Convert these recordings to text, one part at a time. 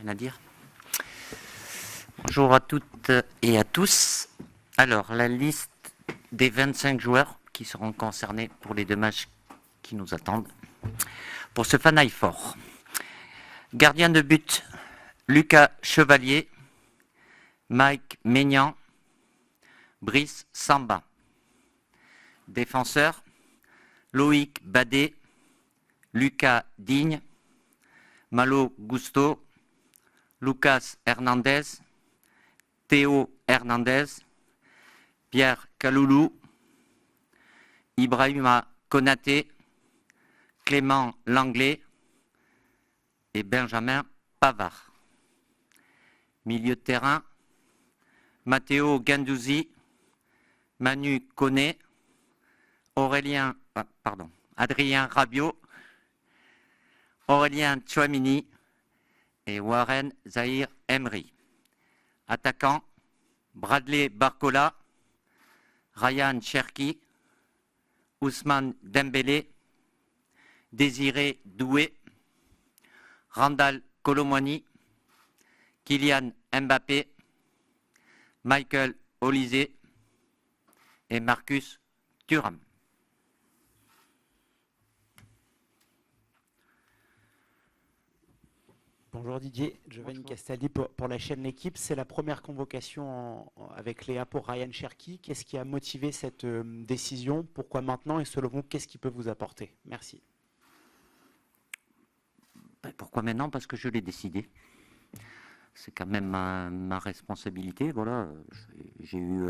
Nadir. Bonjour à toutes et à tous. Alors, la liste des 25 joueurs qui seront concernés pour les 2 matchs qui nous attendent. Pour ce Final Four, gardien de but, Lucas Chevalier, Mike Maignan, Brice Samba. Défenseur, Loïc Badet, Lucas Digne, Malo Gusto, Lucas Hernandez, Théo Hernandez, Pierre Kaloulou, Ibrahima Konaté, Clément Langlais et Benjamin Pavard. Milieu de terrain, Matteo Guendouzi, Manu Koné, Adrien Rabiot, Aurélien Tchouamini et Warren Zahir Emery. Attaquant, Bradley Barcola, Ryan Cherki, Ousmane Dembélé, Désiré Doué, Randal Colomwani, Kylian Mbappé, Michael Olise et Marcus Thuram. Bonjour Didier, Giovanni Castaldi pour la chaîne L'équipe. C'est la première convocation avec Léa pour Ryan Cherki. Qu'est-ce qui a motivé cette décision? Pourquoi maintenant? Et selon vous, qu'est-ce qui peut vous apporter? Merci. Pourquoi maintenant? Parce que je l'ai décidé. C'est quand même ma responsabilité. Voilà, j'ai eu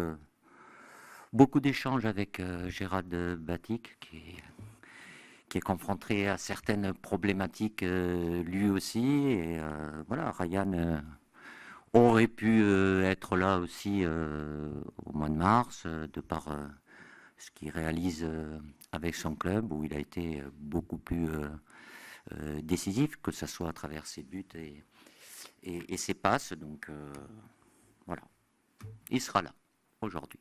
beaucoup d'échanges avec Gérald Batic, qui est confronté à certaines problématiques lui aussi. Et voilà, Ryan aurait pu être là aussi au mois de mars, de par ce qu'il réalise avec son club, où il a été beaucoup plus décisif, que ce soit à travers ses buts et ses passes. Donc voilà, il sera là aujourd'hui.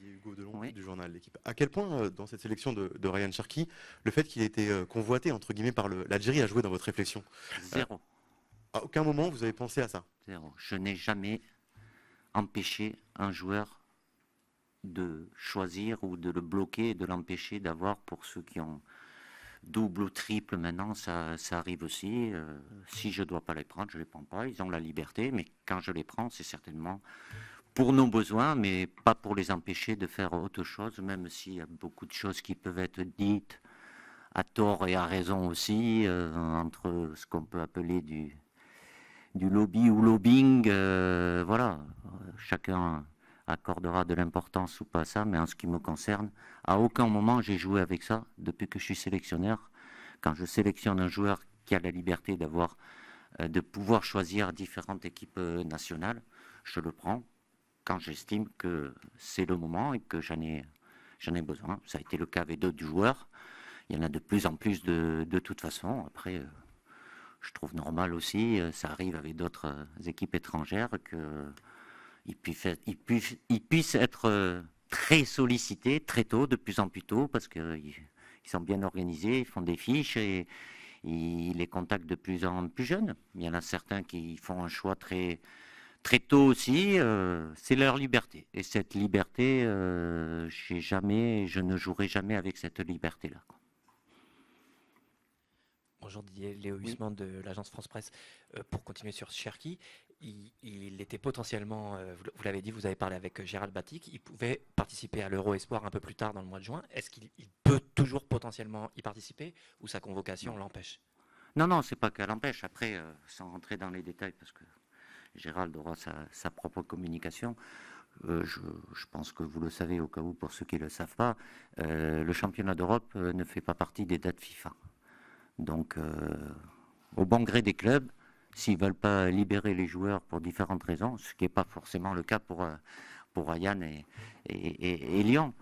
Hugo Delon, Oui. du journal L'équipe. À quel point, dans cette sélection de Ryan Cherki, le fait qu'il ait été convoité, entre guillemets, par l'Algérie a joué dans votre réflexion? Zéro. À aucun moment, vous avez pensé à ça? Zéro. Je n'ai jamais empêché un joueur de choisir ou de le bloquer et de l'empêcher d'avoir, pour ceux qui ont double ou triple maintenant, ça arrive aussi. Si je ne dois pas les prendre, je ne les prends pas. Ils ont la liberté, mais quand je les prends, c'est certainement pour nos besoins, mais pas pour les empêcher de faire autre chose, même s'il y a beaucoup de choses qui peuvent être dites à tort et à raison aussi, entre ce qu'on peut appeler du lobby ou lobbying. Voilà, chacun accordera de l'importance ou pas à ça, mais en ce qui me concerne, à aucun moment j'ai joué avec ça depuis que je suis sélectionneur. Quand je sélectionne un joueur qui a la liberté de pouvoir choisir différentes équipes nationales, je le prends quand j'estime que c'est le moment et que j'en ai besoin. Ça a été le cas avec d'autres joueurs. Il y en a de plus en plus de toute façon. Après, je trouve normal aussi, ça arrive avec d'autres équipes étrangères, qu'ils puissent être très sollicités très tôt, de plus en plus tôt, parce qu'ils sont bien organisés, ils font des fiches et ils les contactent de plus en plus jeunes. Il y en a certains qui font un choix très tôt aussi, c'est leur liberté. Et cette liberté, je ne jouerai jamais avec cette liberté-là. Bonjour Didier, Léo Hussmann de l'agence France Presse. Pour continuer sur Cherki, il était potentiellement, vous l'avez dit, vous avez parlé avec Gérald Batic, il pouvait participer à l'Euro Espoir un peu plus tard dans le mois de juin. Est-ce qu'il peut toujours potentiellement y participer ou sa convocation l'empêche? Non, c'est pas qu'elle l'empêche. Après, sans rentrer dans les détails, parce que Gérald aura sa propre communication. Je pense que vous le savez, au cas où, pour ceux qui ne le savent pas, le championnat d'Europe ne fait pas partie des dates FIFA. Donc, au bon gré des clubs, s'ils ne veulent pas libérer les joueurs pour différentes raisons, ce qui n'est pas forcément le cas pour Ryan et Lyon.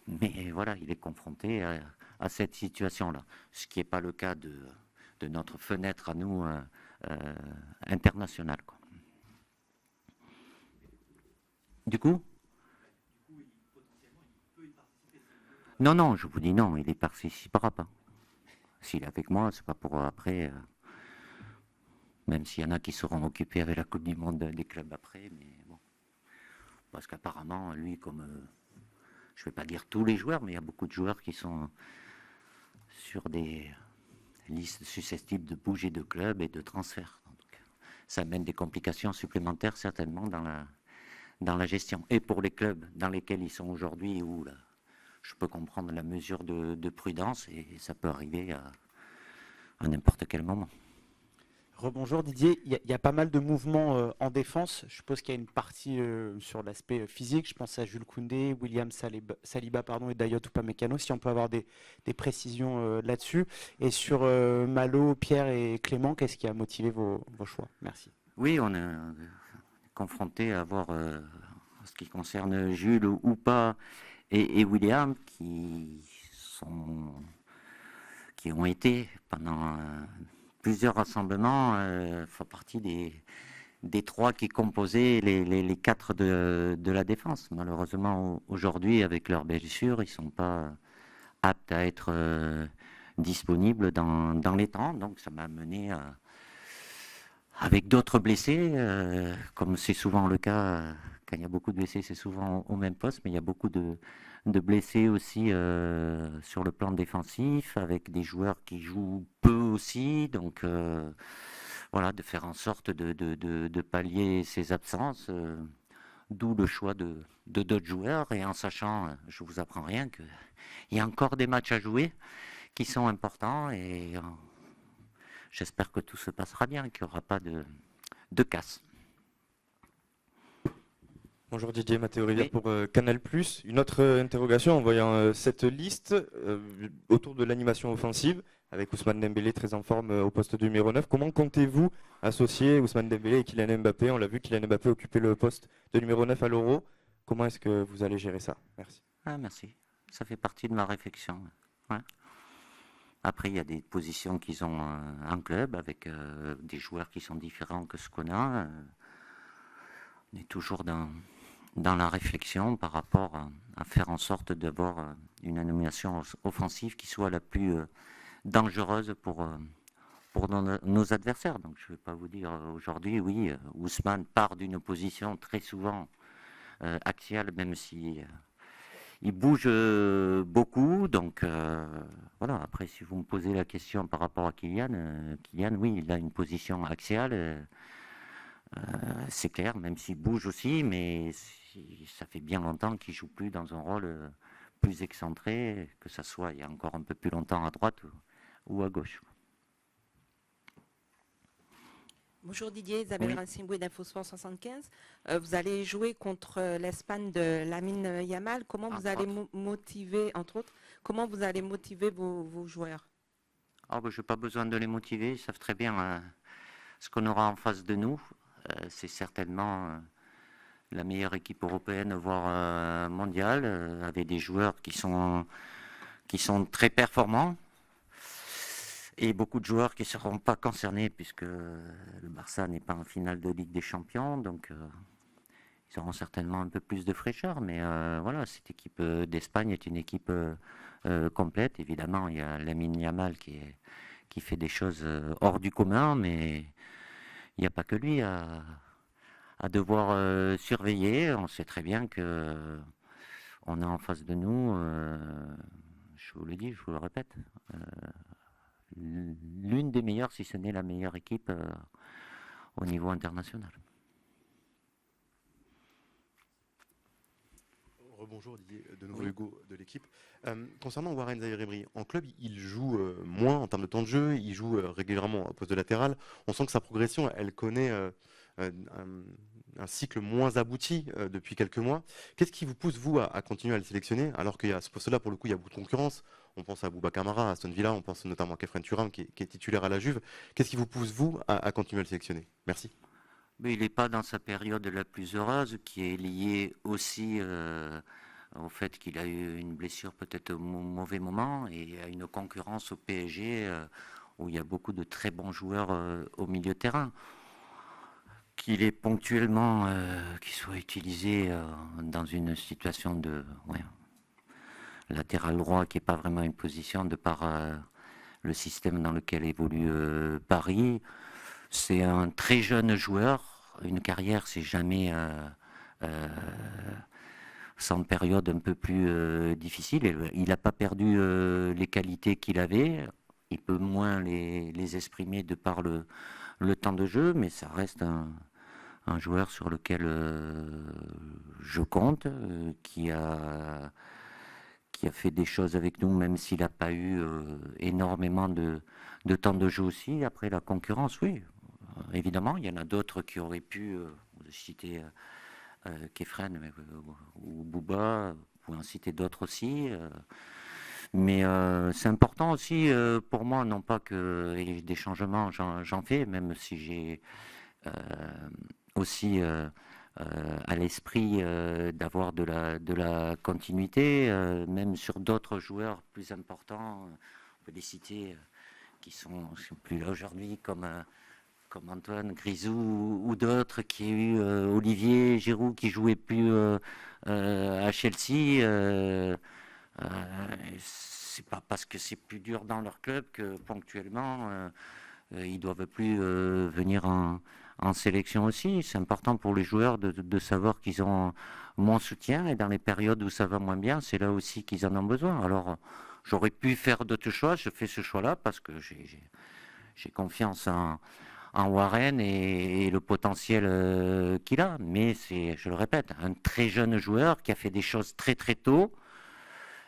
Mais voilà, il est confronté à cette situation-là. Ce qui n'est pas le cas de notre fenêtre à nous internationale, quoi. Du coup, non, je vous dis non, il ne participera pas. s'il est avec moi, c'est pas pour après, même s'il y en a qui seront occupés avec la Coupe du Monde des clubs après, mais bon. Parce qu'apparemment, lui, comme, je ne vais pas dire tous les joueurs, mais il y a beaucoup de joueurs qui sont sur des listes susceptibles de bouger de club et de transfert. Donc, ça amène des complications supplémentaires certainement dans la gestion. Et pour les clubs dans lesquels ils sont aujourd'hui, où là, je peux comprendre la mesure de prudence et ça peut arriver à n'importe quel moment. Rebonjour Didier, il y a pas mal de mouvements en défense. Je suppose qu'il y a une partie sur l'aspect physique. Je pense à Jules Koundé, William Saliba et Dayot Upamecano, si on peut avoir des précisions là-dessus. Et sur Malo, Pierre et Clément, qu'est-ce qui a motivé vos choix? Merci. Oui, on est confronté à voir ce qui concerne Jules ou pas et William qui ont été pendant plusieurs rassemblements, font partie des 3 qui composaient les 4 de la défense. Malheureusement, aujourd'hui, avec leurs blessures, ils ne sont pas aptes à être disponibles dans les temps. Donc ça m'a amené avec d'autres blessés, comme c'est souvent le cas, quand il y a beaucoup de blessés, c'est souvent au même poste, mais il y a beaucoup de blessés aussi sur le plan défensif, avec des joueurs qui jouent peu aussi, donc voilà, de faire en sorte de pallier ces absences, d'où le choix de d'autres joueurs, et en sachant, je vous apprends rien, qu'il y a encore des matchs à jouer qui sont importants, et j'espère que tout se passera bien, qu'il n'y aura pas de casse. Bonjour Didier, Mathéo Rivière Oui. pour Canal+. Une autre interrogation en voyant cette liste autour de l'animation offensive, avec Ousmane Dembélé très en forme au poste de numéro 9. Comment comptez-vous associer Ousmane Dembélé et Kylian Mbappé? On l'a vu, Kylian Mbappé occupait le poste de numéro 9 à l'Euro. Comment est-ce que vous allez gérer ça? Merci. Ah, merci. Ça fait partie de ma réflexion. Ouais. Après, il y a des positions qu'ils ont en club, avec des joueurs qui sont différents que ce qu'on a. On est toujours dans la réflexion par rapport à faire en sorte d'avoir une animation offensive qui soit la plus dangereuse pour nos adversaires. Donc je ne vais pas vous dire aujourd'hui, oui, Ousmane part d'une position très souvent axiale, même si il bouge beaucoup. Donc voilà, après si vous me posez la question par rapport à Kylian, oui, il a une position axiale. C'est clair, même s'il bouge aussi, mais ça fait bien longtemps qu'il ne joue plus dans un rôle plus excentré, que ça soit il y a encore un peu plus longtemps à droite ou à gauche. Bonjour Didier, Isabelle Oui. Rancingoué d'Infosport 75. Vous allez jouer contre l'Espagne de Lamine Yamal. Comment vous allez motiver, entre autres, comment vous allez motiver vos joueurs? Je n'ai pas besoin de les motiver, ils savent très bien ce qu'on aura en face de nous. C'est certainement la meilleure équipe européenne, voire mondiale, avec des joueurs qui sont très performants et beaucoup de joueurs qui ne seront pas concernés puisque le Barça n'est pas en finale de Ligue des Champions, donc ils auront certainement un peu plus de fraîcheur. Mais voilà, cette équipe d'Espagne est une équipe complète. Évidemment, il y a Lamine Yamal qui fait des choses hors du commun, mais il n'y a pas que lui à devoir surveiller. On sait très bien que on a en face de nous, je vous le dis, je vous le répète, l'une des meilleures, si ce n'est la meilleure équipe au niveau international. Rebonjour Didier, de nouveau Hugo de l'équipe. Concernant Warren Zaïre-Emery, en club, il joue moins en termes de temps de jeu, il joue régulièrement au poste de latéral. On sent que sa progression, elle connaît un cycle moins abouti depuis quelques mois. Qu'est-ce qui vous pousse, vous, à continuer à le sélectionner, alors qu'il y a ce poste-là, pour le coup, il y a beaucoup de concurrence? On pense à Bouba Camara, à Aston Villa, on pense notamment à Kefren Turam, qui est titulaire à la Juve. Qu'est-ce qui vous pousse, vous, à continuer à le sélectionner? Merci. Mais il n'est pas dans sa période la plus heureuse, qui est liée aussi au fait qu'il a eu une blessure peut-être au mauvais moment et à une concurrence au PSG où il y a beaucoup de très bons joueurs au milieu de terrain. Qu'il est ponctuellement, qu'il soit utilisé dans une situation de latéral droit qui n'est pas vraiment une position de par le système dans lequel évolue Paris. C'est un très jeune joueur. Une carrière, c'est jamais sans période un peu plus difficile. Il n'a pas perdu les qualités qu'il avait. Il peut moins les exprimer de par le temps de jeu, mais ça reste un joueur sur lequel je compte, qui a fait des choses avec nous, même s'il n'a pas eu énormément de temps de jeu aussi. Après, la concurrence, oui, évidemment, il y en a d'autres qui auraient pu, vous citer Kefren ou Bouba, vous pouvez en citer d'autres aussi. Mais c'est important aussi pour moi, non pas que et des changements, j'en fais, même si j'ai aussi à l'esprit d'avoir de la continuité, même sur d'autres joueurs plus importants. On peut les citer qui sont plus là aujourd'hui, comme Antoine Grisou ou d'autres, qui a eu Olivier Giroud qui jouait plus à Chelsea. C'est pas parce que c'est plus dur dans leur club que ponctuellement ils doivent plus venir en sélection aussi. C'est important pour les joueurs de savoir qu'ils ont mon soutien, et dans les périodes où ça va moins bien, c'est là aussi qu'ils en ont besoin. Alors j'aurais pu faire d'autres choix, je fais ce choix-là parce que j'ai confiance en Warren et le potentiel qu'il a. Mais c'est, je le répète, un très jeune joueur qui a fait des choses très très tôt.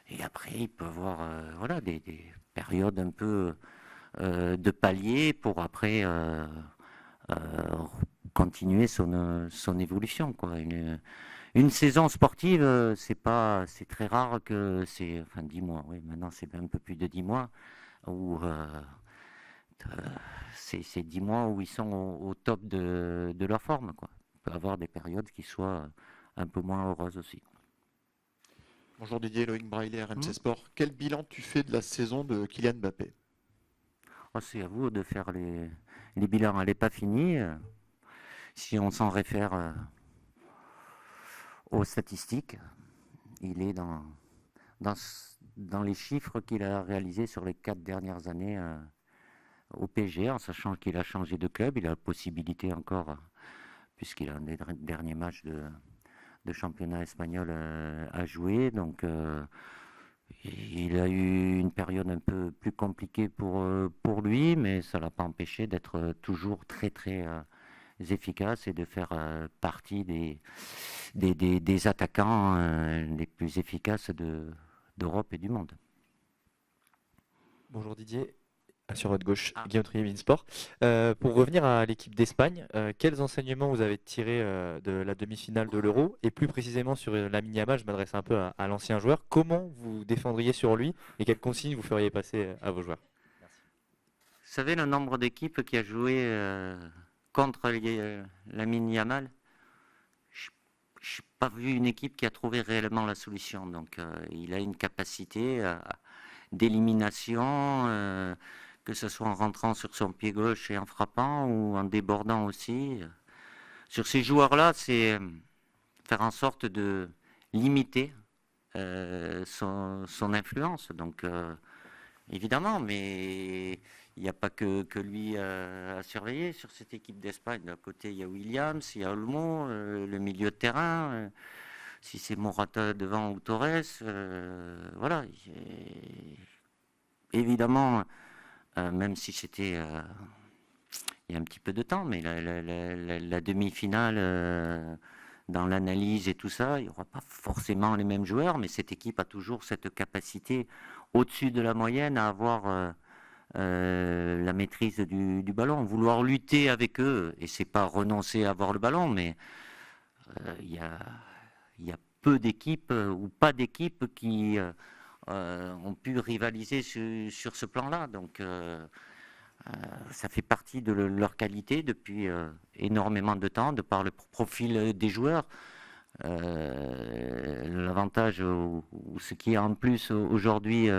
Et après, il peut avoir voilà, des périodes un peu de palier pour après continuer son évolution, quoi. Une saison sportive, c'est très rare que c'est, enfin 10 mois, oui, maintenant c'est un peu plus de 10 mois, où c'est 10 mois où ils sont au top de leur forme, quoi. Il peut y avoir des périodes qui soient un peu moins heureuses aussi. Bonjour Didier, Loïc Braillet, RMC Sport. Quel bilan tu fais de la saison de Kylian Mbappé? C'est à vous de faire les bilans. Elle n'est pas finie. Si on s'en réfère aux statistiques, il est dans les chiffres qu'il a réalisés sur les 4 dernières années au PSG, en sachant qu'il a changé de club. Il a la possibilité encore, puisqu'il a un des derniers matchs de championnat espagnol à jouer. Donc il a eu une période un peu plus compliquée pour lui, mais ça ne l'a pas empêché d'être toujours très très efficace et de faire partie des attaquants les plus efficaces d'Europe et du monde. Bonjour Didier. Sur votre gauche, Guillaume Trier, Beansport. Pour revenir à l'équipe d'Espagne, quels enseignements vous avez tirés de la demi-finale de l'Euro, et plus précisément sur Lamine Yamal? Je m'adresse un peu à l'ancien joueur. Comment vous défendriez sur lui et quelles consignes vous feriez passer à vos joueurs? Merci. Vous savez le nombre d'équipes qui a joué contre Lamine Yamal? Je n'ai pas vu une équipe qui a trouvé réellement la solution. Donc il a une capacité d'élimination, que ce soit en rentrant sur son pied gauche et en frappant, ou en débordant aussi. Sur ces joueurs-là, c'est faire en sorte de limiter son influence. Donc, évidemment, mais il n'y a pas que lui à surveiller sur cette équipe d'Espagne. D'un côté, il y a Williams, il y a Olmo, le milieu de terrain. Si c'est Morata devant ou Torres, voilà. Évidemment, même si c'était il y a un petit peu de temps, mais la demi-finale, dans l'analyse et tout ça, il n'y aura pas forcément les mêmes joueurs, mais cette équipe a toujours cette capacité au-dessus de la moyenne à avoir la maîtrise du ballon, vouloir lutter avec eux, et c'est pas renoncer à avoir le ballon, mais il y a peu d'équipes ou pas d'équipes qui ont pu rivaliser sur ce plan-là. Donc ça fait partie de leur qualité depuis énormément de temps, de par le profil des joueurs. L'avantage, ou ce qui est en plus aujourd'hui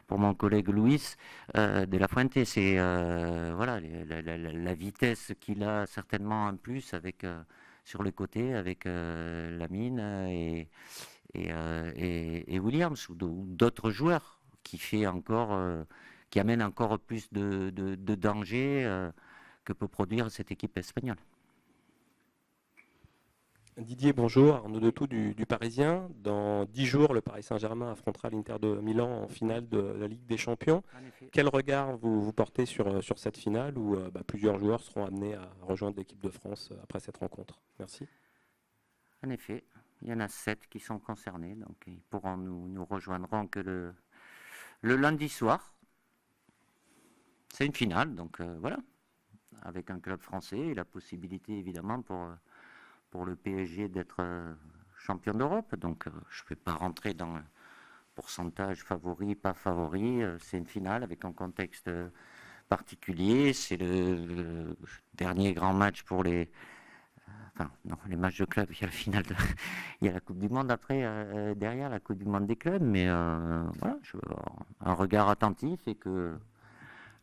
pour mon collègue Luis de la Fuente, c'est voilà, la vitesse qu'il a certainement en plus avec, sur le côté avec Lamine et Williams, ou d'autres joueurs qui qui amène encore plus de danger que peut produire cette équipe espagnole. Didier, bonjour. Arnaud Detout du Parisien. Dans 10 jours, le Paris Saint-Germain affrontera l'Inter de Milan en finale de la Ligue des Champions. Quel regard vous portez sur cette finale où plusieurs joueurs seront amenés à rejoindre l'équipe de France après cette rencontre? Merci. En effet, il y en a 7 qui sont concernés, donc ils pourront nous rejoindront que le lundi soir. C'est une finale, donc voilà, avec un club français et la possibilité évidemment pour le PSG d'être champion d'Europe. Donc je ne vais pas rentrer dans le pourcentage favori, pas favori. C'est une finale avec un contexte particulier. C'est le dernier grand match pour les matchs de club. Il y a la finale, il y a la Coupe du Monde après, derrière la Coupe du Monde des clubs. Mais voilà, un regard attentif et que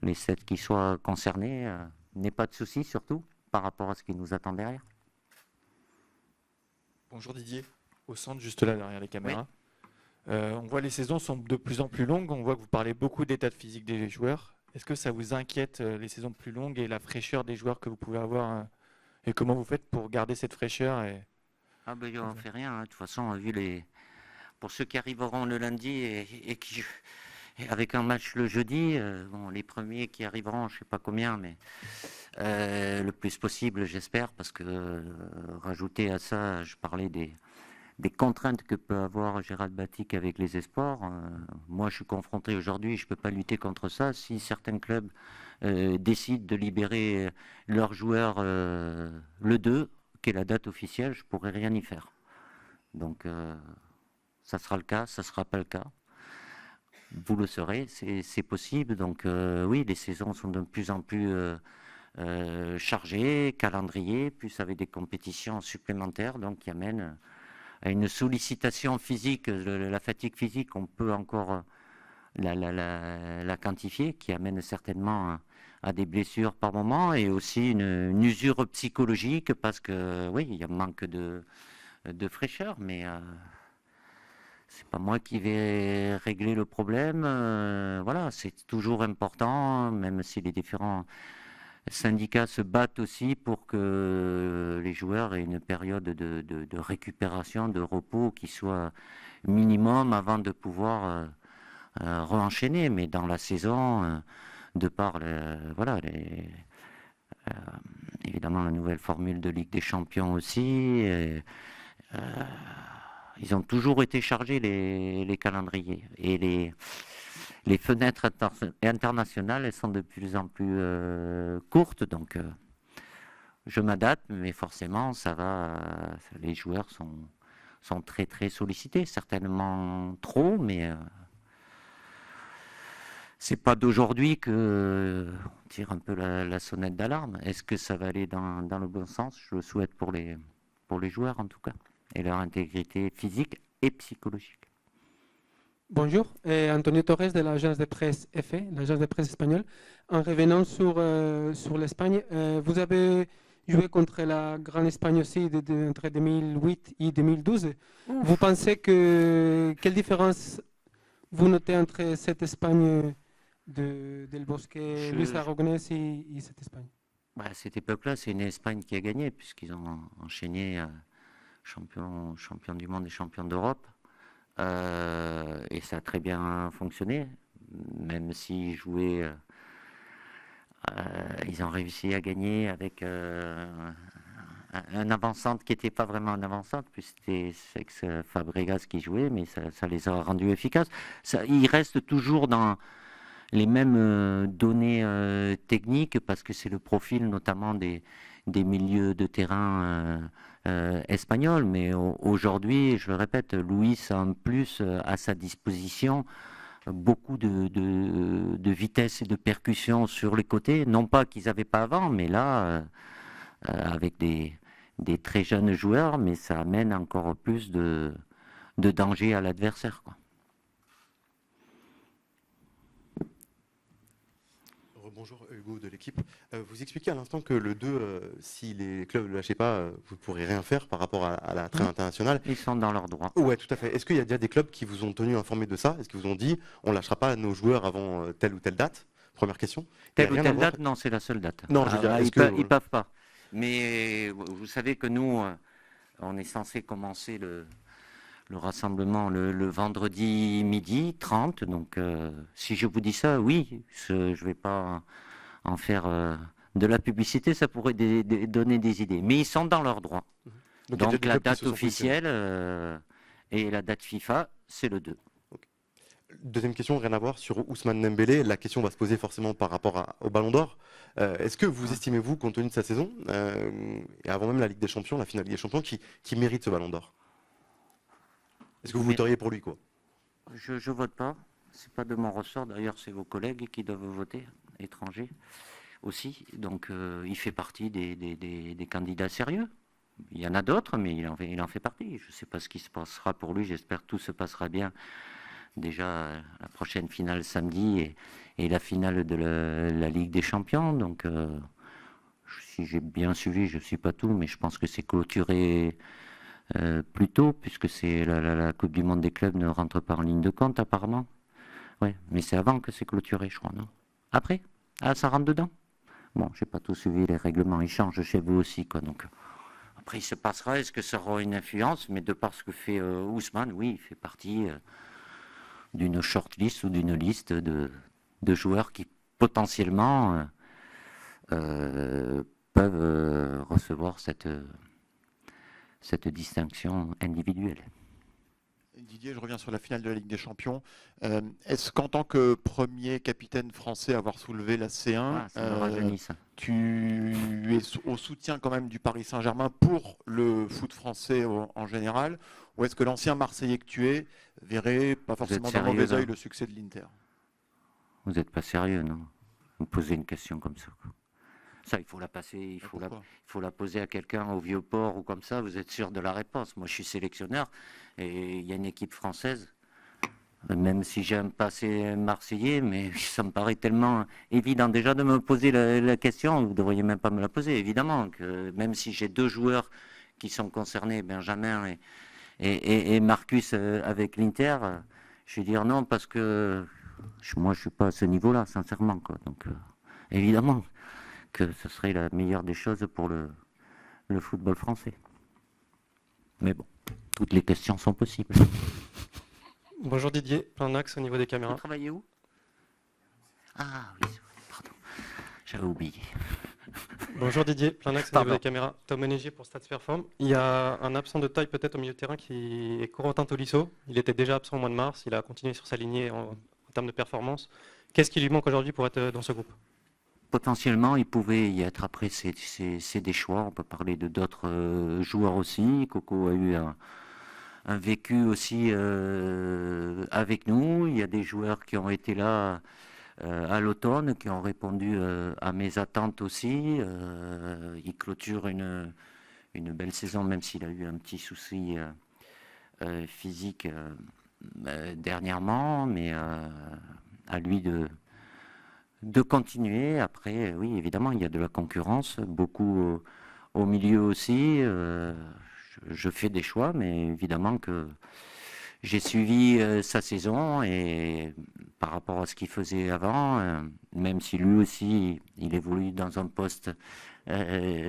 les 7 qui soient concernés n'aient pas de soucis, surtout par rapport à ce qui nous attend derrière. Bonjour Didier, au centre juste là derrière les caméras. Oui. On voit les saisons sont de plus en plus longues, on voit que vous parlez beaucoup d'état de physique des joueurs. Est-ce que ça vous inquiète les saisons plus longues et la fraîcheur des joueurs que vous pouvez avoir et comment vous faites pour garder cette fraîcheur on ne fait rien, hein. De toute façon, pour ceux qui arriveront le lundi et qui avec un match le jeudi, les premiers qui arriveront, je ne sais pas combien, mais le plus possible, j'espère, parce que rajouter à ça, je parlais des contraintes que peut avoir Gérald Batic avec les espoirs. Moi, je suis confronté aujourd'hui, je ne peux pas lutter contre ça. Si certains clubs décident de libérer leurs joueurs le 2, qui est la date officielle, je ne pourrai rien y faire. Donc, ça sera le cas, ça ne sera pas le cas. Vous le saurez, c'est possible. Donc oui, les saisons sont de plus en plus chargées, calendrier, plus avec des compétitions supplémentaires, donc qui amènent à une sollicitation physique, la fatigue physique, on peut encore la quantifier, qui amène certainement à des blessures par moment et aussi une usure psychologique parce que oui, il y a un manque de fraîcheur, mais c'est pas moi qui vais régler le problème. Voilà, c'est toujours important, même si les différents syndicats se battent aussi pour que les joueurs aient une période de récupération, de repos qui soit minimum avant de pouvoir re-enchaîner. Mais dans la saison, de par évidemment la nouvelle formule de Ligue des Champions aussi, ils ont toujours été chargés les calendriers et les fenêtres internationales, elles sont de plus en plus courtes, donc je m'adapte, mais forcément les joueurs sont très très sollicités, certainement trop, mais c'est pas d'aujourd'hui que on tire un peu la sonnette d'alarme. Est-ce que ça va aller dans le bon sens? Je le souhaite pour les joueurs en tout cas, et leur intégrité physique et psychologique. Bonjour, Antonio Torres de l'agence de presse EFE, l'agence de presse espagnole. En revenant sur l'Espagne, vous avez joué contre la Grande Espagne aussi entre 2008 et 2012. Vous pensez quelle différence vous notez entre cette Espagne Del Bosque, Luis Aragonés et cette Espagne? À cette époque-là, c'est une Espagne qui a gagné puisqu'ils ont enchaîné champion du monde et champion d'Europe. Et ça a très bien fonctionné, même s'ils jouaient, ils ont réussi à gagner avec un avant-centre qui n'était pas vraiment un avant-centre, puisque c'était Cesc Fabregas qui jouait, mais ça les a rendus efficaces. Ils restent toujours dans les mêmes données techniques, parce que c'est le profil notamment des milieux de terrain espagnols, mais aujourd'hui, je le répète, Luis a en plus à sa disposition beaucoup de vitesse et de percussion sur les côtés, non pas qu'ils n'avaient pas avant, mais là, avec des très jeunes joueurs, mais ça amène encore plus de danger à l'adversaire, quoi. Bonjour Hugo de l'équipe. Vous expliquez à l'instant que le 2, si les clubs ne le lâchaient pas, vous ne pourrez rien faire par rapport à la trêve internationale. Ils sont dans leurs droits. Ouais, tout à fait. Est-ce qu'il y a déjà des clubs qui vous ont tenu informé de ça? Est-ce qu'ils vous ont dit on ne lâchera pas nos joueurs avant telle ou telle date? Première question. Telle ou telle date? Non, c'est la seule date. Non, je veux dire, ils peuvent pas. Mais vous savez que nous, on est censé commencer le rassemblement le vendredi midi 30. Donc, si je vous dis ça, oui, je ne vais pas en faire de la publicité, ça pourrait donner des idées. Mais ils sont dans leurs droits. Donc la date officielle et la date FIFA, c'est le 2. Okay. Deuxième question, rien à voir, sur Ousmane Dembélé. La question va se poser forcément par rapport au Ballon d'Or. Est-ce que vous estimez-vous, compte tenu de sa saison, et avant même la Ligue des Champions, la finale Ligue des Champions, qui mérite ce Ballon d'Or? Est-ce que vous voteriez pour lui, quoi? Je vote pas. C'est pas de mon ressort. D'ailleurs, c'est vos collègues qui doivent voter, étrangers aussi. Donc, il fait partie des candidats sérieux. Il y en a d'autres, mais il en fait partie. Je ne sais pas ce qui se passera pour lui. J'espère que tout se passera bien. Déjà, la prochaine finale samedi et la finale de la Ligue des Champions. Donc, si j'ai bien suivi, je ne suis pas tout, mais je pense que c'est clôturé plus tôt, puisque c'est la Coupe du Monde des clubs ne rentre pas en ligne de compte, apparemment. Oui, mais c'est avant que c'est clôturé, je crois, non? Après? Ah, ça rentre dedans? Bon, je n'ai pas tout suivi, les règlements, ils changent chez vous aussi, quoi. Donc, après, il se passera, est-ce que ça aura une influence? Mais de par ce que fait Ousmane, oui, il fait partie d'une shortlist ou d'une liste de joueurs qui, potentiellement, peuvent recevoir cette distinction individuelle. Didier, je reviens sur la finale de la Ligue des Champions. Est-ce qu'en tant que premier capitaine français à avoir soulevé la C1, tu es au soutien quand même du Paris Saint-Germain pour le foot français en général, ou est-ce que l'ancien Marseillais que tu es verrait pas forcément d'un mauvais œil le succès de l'Inter? Vous n'êtes pas sérieux, non? Vous me posez une question comme ça, quoi. Ça, il faut la passer, il faut la poser à quelqu'un au Vieux-Port ou comme ça, vous êtes sûr de la réponse. Moi, je suis sélectionneur et il y a une équipe française, même si j'ai un passé marseillais, mais ça me paraît tellement évident déjà de me poser la question, vous ne devriez même pas me la poser, évidemment, que même si j'ai deux joueurs qui sont concernés, Benjamin et Marcus avec l'Inter, je vais dire non parce que moi, je ne suis pas à ce niveau-là, sincèrement, quoi. Donc, évidemment que ce serait la meilleure des choses pour le football français. Mais bon, toutes les questions sont possibles. Bonjour Didier, plein axe au niveau des caméras. Vous travaillez où? Ah oui, pardon, j'avais oublié. Bonjour Didier, plein axe au niveau des caméras. Tom Ménégier pour Stats Perform. Il y a un absent de taille peut-être au milieu de terrain qui est Corentin Tolisso. Il était déjà absent au mois de mars, il a continué sur sa lignée en termes de performance. Qu'est-ce qui lui manque aujourd'hui pour être dans ce groupe? Potentiellement, il pouvait y être. Après, c'est des choix. On peut parler de d'autres joueurs aussi. Coco a eu un vécu aussi avec nous. Il y a des joueurs qui ont été là à l'automne, qui ont répondu à mes attentes aussi. Il clôture une belle saison, même s'il a eu un petit souci physique dernièrement. Mais à lui de continuer. Après, oui, évidemment, il y a de la concurrence, beaucoup au milieu aussi. Je fais des choix, mais évidemment que j'ai suivi sa saison et par rapport à ce qu'il faisait avant, même si lui aussi, il évolue dans un poste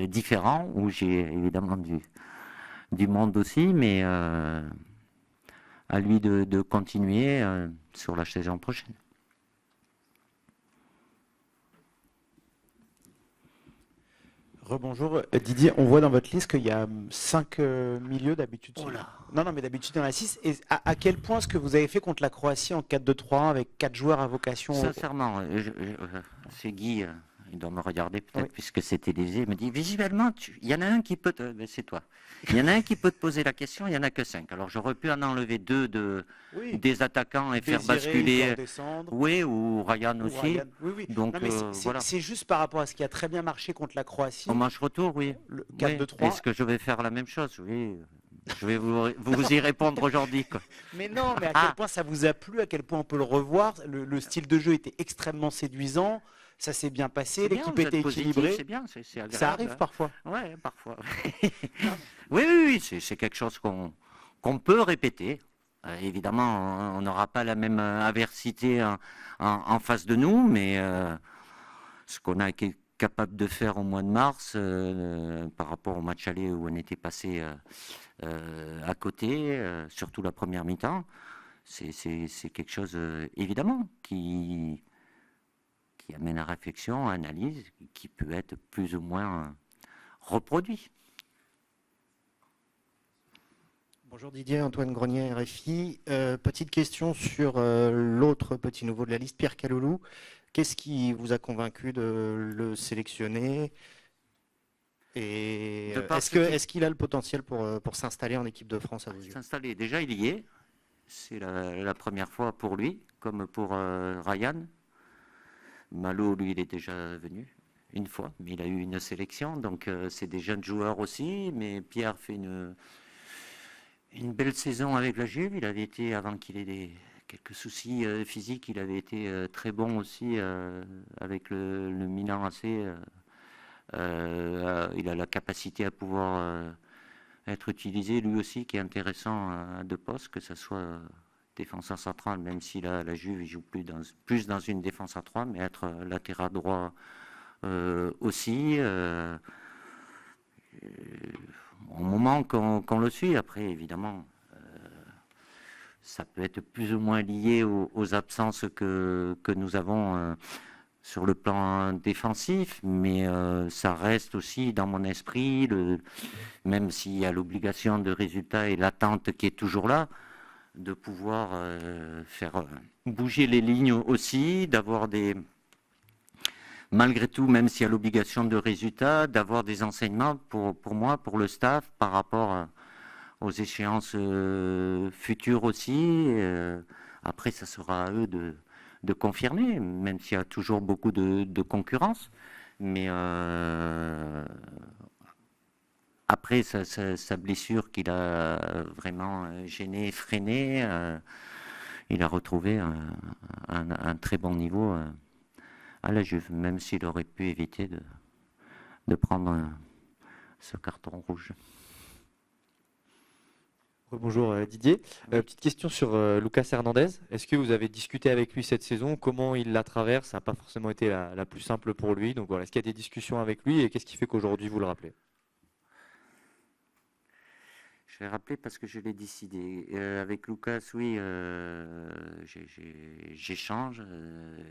différent, où j'ai évidemment du monde aussi, mais à lui de continuer sur la saison prochaine. Rebonjour Didier, on voit dans votre liste qu'il y a 5 milieux d'habitude. Oh là. Non, mais d'habitude il y en a 6. Et à quel point est-ce que vous avez fait contre la Croatie en 4-2-3 avec 4 joueurs à vocation? Sincèrement, c'est Guy, il doit me regarder peut-être puisque c'est télévisé, il me dit visuellement, il y en a un qui peut te... c'est toi. Il y en a un qui peut te poser la question, il n'y en a que 5. Alors j'aurais pu en enlever 2 des attaquants et Désiré, faire basculer. Oui, ou Ryan aussi. Ryan. Oui. Donc, voilà. C'est juste par rapport à ce qui a très bien marché contre la Croatie. Au match retour, oui. Le 4-2-3. Est-ce que je vais faire la même chose? Oui. Je vais vous y répondre aujourd'hui. Mais non, mais à quel point ça vous a plu, à quel point on peut le revoir. Le style de jeu était extrêmement séduisant. Ça s'est bien passé, l'équipe était équilibrée. C'est bien, c'est agréable. Ça arrive parfois. Oui, parfois. oui, c'est quelque chose qu'on peut répéter. Évidemment, on n'aura pas la même adversité en face de nous, mais ce qu'on a été capable de faire au mois de mars par rapport au match aller où on était passé à côté, surtout la première mi-temps, c'est quelque chose évidemment qui amène à réflexion, à analyse, qui peut être plus ou moins reproduit. Bonjour Didier, Antoine Grenier, RFI. Petite question sur l'autre petit nouveau de la liste, Pierre Kaloulou. Qu'est-ce qui vous a convaincu de le sélectionner? Et est-ce qu'il a le potentiel pour s'installer en équipe de France à vos yeux? S'installer, déjà il y est. C'est la première fois pour lui, comme pour Ryan. Malo, lui, il est déjà venu une fois, mais il a eu une sélection. Donc c'est des jeunes joueurs aussi, mais Pierre fait une belle saison avec la Juve. Il avait été, avant qu'il ait quelques soucis physiques, il avait été très bon aussi avec le Milan AC. Il a la capacité à pouvoir être utilisé lui aussi, qui est intéressant à deux postes, que ce soit défenseur central, même si la Juve il joue plus dans une défense à 3, mais être latéral droit aussi. Au moment qu'on le suit, après évidemment, ça peut être plus ou moins lié aux absences que nous avons sur le plan défensif, mais ça reste aussi dans mon esprit, même s'il y a l'obligation de résultat et l'attente qui est toujours là, de pouvoir faire bouger les lignes aussi, d'avoir malgré tout, même s'il y a l'obligation de résultat, d'avoir des enseignements pour moi, pour le staff, par rapport aux échéances futures aussi. Après, ça sera à eux de confirmer, même s'il y a toujours beaucoup de concurrence. Mais après, sa blessure qu'il a vraiment gêné, freiné, il a retrouvé un très bon niveau à la Juve, même s'il aurait pu éviter de prendre ce carton rouge. Bonjour Didier. Petite question sur Lucas Hernandez. Est-ce que vous avez discuté avec lui cette saison? Comment il la traverse? Ça n'a pas forcément été la plus simple pour lui. Donc voilà, est-ce qu'il y a des discussions avec lui et qu'est-ce qui fait qu'aujourd'hui vous le rappelez? Je vais rappeler parce que je l'ai décidé. Avec Lucas, oui, j'échange.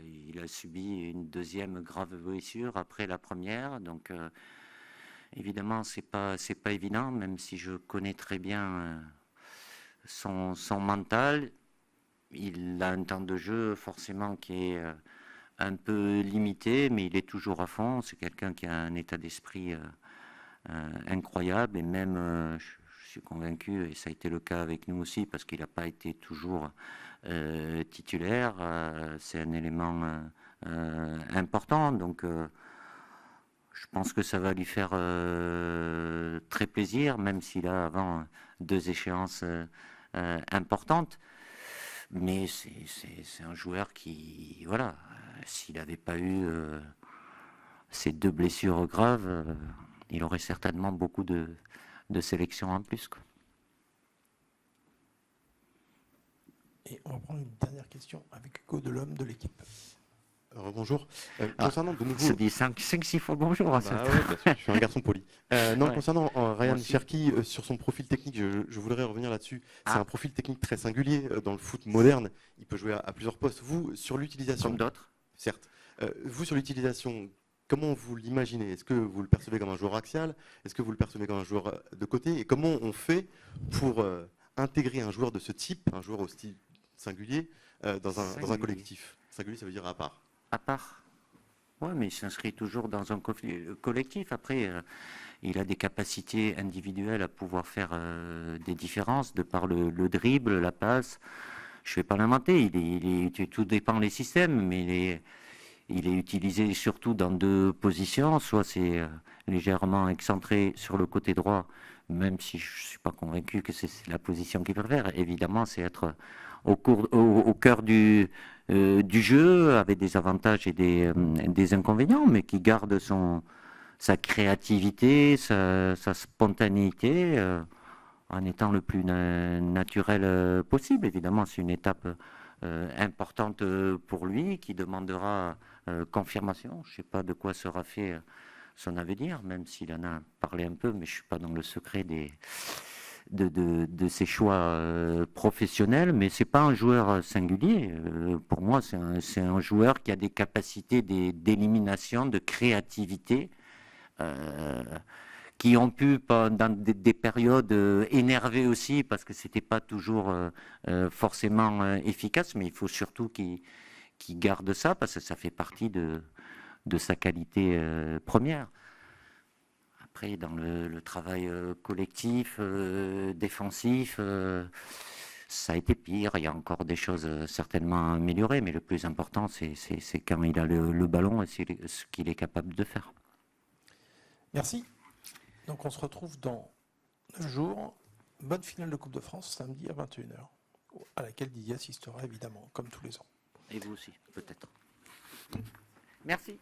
Il a subi une deuxième grave blessure après la première. Donc évidemment, c'est pas évident, même si je connais très bien son mental. Il a un temps de jeu forcément qui est un peu limité, mais il est toujours à fond. C'est quelqu'un qui a un état d'esprit incroyable et même, je suis convaincu, et ça a été le cas avec nous aussi, parce qu'il n'a pas été toujours titulaire. C'est un élément important, donc je pense que ça va lui faire très plaisir, même s'il a avant 2 échéances importantes. Mais c'est un joueur qui, voilà, s'il n'avait pas eu ces 2 blessures graves, il aurait certainement beaucoup de sélections en plus, quoi. Et on va prendre une dernière question avec Hugo Delhomme de l'équipe. Bonjour. Concernant de nouveau... Ça dit 5-6 fois bonjour. Ouais, je suis un garçon poli. Concernant Ryan Cherki, sur son profil technique, je voudrais revenir là-dessus. C'est un profil technique très singulier dans le foot moderne. Il peut jouer à plusieurs postes. Vous, sur l'utilisation... Comme d'autres. Certes. Vous, sur l'utilisation, comment vous l'imaginez? Est-ce que vous le percevez comme un joueur axial? Est-ce que vous le percevez comme un joueur de côté? Et comment on fait pour intégrer un joueur de ce type, un joueur au style singulier, dans un collectif? Singulier, ça veut dire à part. À part. Oui, mais il s'inscrit toujours dans un collectif. Après, il a des capacités individuelles à pouvoir faire des différences de par le dribble, la passe. Je ne vais pas l'inventer. Tout dépend des systèmes, mais il est utilisé surtout dans 2 positions. Soit c'est légèrement excentré sur le côté droit, même si je ne suis pas convaincu que c'est la position qu'il préfère. Évidemment, c'est être au cœur du du jeu, avec des avantages et des inconvénients, mais qui garde sa créativité, sa spontanéité, en étant le plus naturel possible. Évidemment, c'est une étape importante pour lui, qui demandera confirmation. Je ne sais pas de quoi sera fait son avenir, même s'il en a parlé un peu, mais je ne suis pas dans le secret de ses choix professionnels, mais c'est pas un joueur singulier. Pour moi, c'est un joueur qui a des capacités d'élimination, de créativité, qui ont pu, dans des périodes, énerver aussi, parce que c'était pas toujours forcément efficace, mais il faut surtout qu'il garde ça, parce que ça fait partie de sa qualité première. Après, dans le travail collectif, défensif, ça a été pire. Il y a encore des choses certainement à améliorer, mais le plus important, c'est quand il a le ballon et ce qu'il est capable de faire. Merci. Donc on se retrouve dans 9 jours. Bonne finale de Coupe de France, samedi à 21h, à laquelle Didier assistera évidemment, comme tous les ans. Et vous aussi, peut-être. Merci.